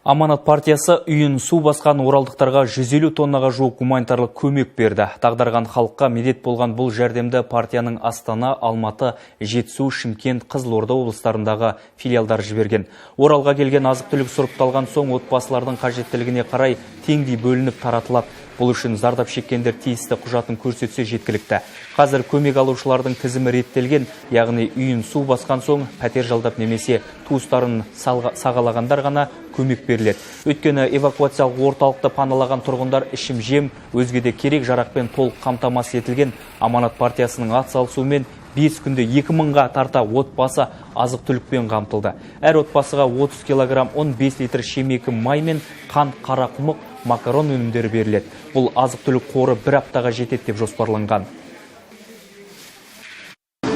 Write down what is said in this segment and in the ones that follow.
Аманат партиясы үйін су басқан оралдықтарға 150 тоннаға жуық гуманитарлық көмек берді. Тағдарған халыққа медет болған бұл жәрдемді партияның Астана, Алматы, Жетісу, Шымкент, Қызылорда облыстарындағы филиалдары жіберген. Оралға келген азық-түлік сұрыпталған соң отбасылардың қажеттілігіне қарай теңдей бөлініп таратылады. Бұл үшін зардап шеккендер тиісті құжатын көрсетсе жеткілікті. Қазір көмек алушылардың тізімі реттелген, яғни үйін су басқан соң пәтер жалдап немесе туыстарын сағалағандар ғана көмек беріледі. Өйткені эвакуациялық орталықты паналаған тұрғындар ішім жем, өзге де керек жарақпен толық қамтамасыз етілген. Аманат партиясының атсалысуымен 5 күнде 2000-ға тарта отбасы азық-түлікпен қамтылды. Әр отбасыға 30 килограмм 15 литр шемекі май мен қант, қарақұмық, макарон өнімдері беріледі. Бұл азық-түлік қоры бір аптаға жетеді деп жоспарланған.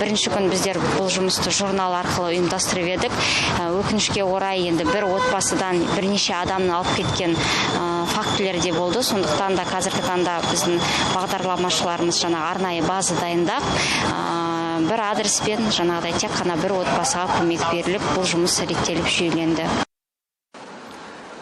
Бірінші күн біздер бұл жұмысты журнал арқылы ұйымдастырып едік. Өкінішке орай енді бір отбасыдан бірнеше адамны алып кеткен фактілер де болды. Сондықтан да қазіргі таңда біздің бағдарламашыларымыз арнайы база дайындап, бір адреспен жаңағыдай тек қана бір отбасыға көмек беріліп, бұл жұмыс реттеліп жүйеленді.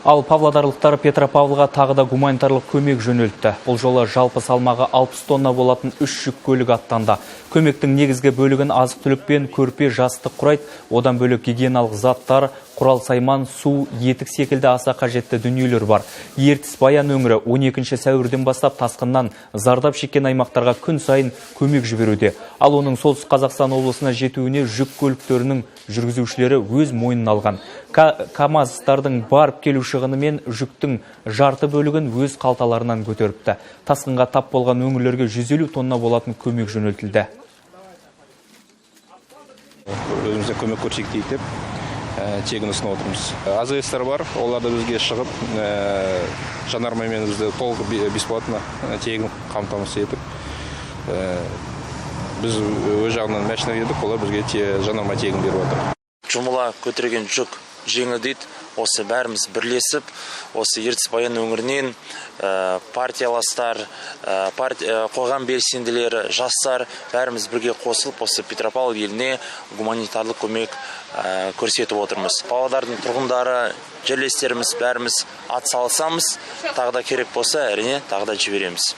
Ал павлодарлықтар Петропавлға тағы да гуманитарлық көмек жөнелтті. Бұл жолы жалпы салмағы 60 тонна болатын 3 жүк көлік аттанды. Көмектің негізгі бөлігін азық-түлік пен көрпе, жастық құрайды. Одан бөлек гигиеналық заттар, құрал-сайман, су, етік секілді аса қажетті дүниелер бар. Ертіс Баян өңірі 12 сәуірден бастап тасқыннан зардап шеккен аймақтарға күн сайын көмек жіберуде. Ал оның Солтүстік Қазақстан облысына жетуіне жүк көліктерінің жүргізушілері өз мойнына алған. КАМАЗдардың барып келу шығыны мен жүктің жарты бөлігін өз қалталарынан көтеріпті. Тасқынға тап болған өңірлерге 150 тонна болатын көмек жөнелтілді. Өзімізде көмек көрсетейік деп тегін ұсынып отырмыз. АЗС-тар бар, оларды бізге шығып, жанармаймен бізді толық бесплатно тегін қамтамасыз етіп, біз өз жағынан машина бердік, олар бізге жанармай тегін беріп отыр. Жұмыла көтерген жүк жеңіл дейді. Осы бәріміз бірлесіп, осы Ертіс Баян өңірінен партияластар, қоғам белсенділері, жастар бәріміз бірге қосылып, осы Петропавл еліне гуманитарлық көмек көрсетіп отырмыз. Павлодардың тұрғындары, жерлестеріміз бәріміз атсалысамыз, тағы да керек болса, әрине тағы да жібереміз.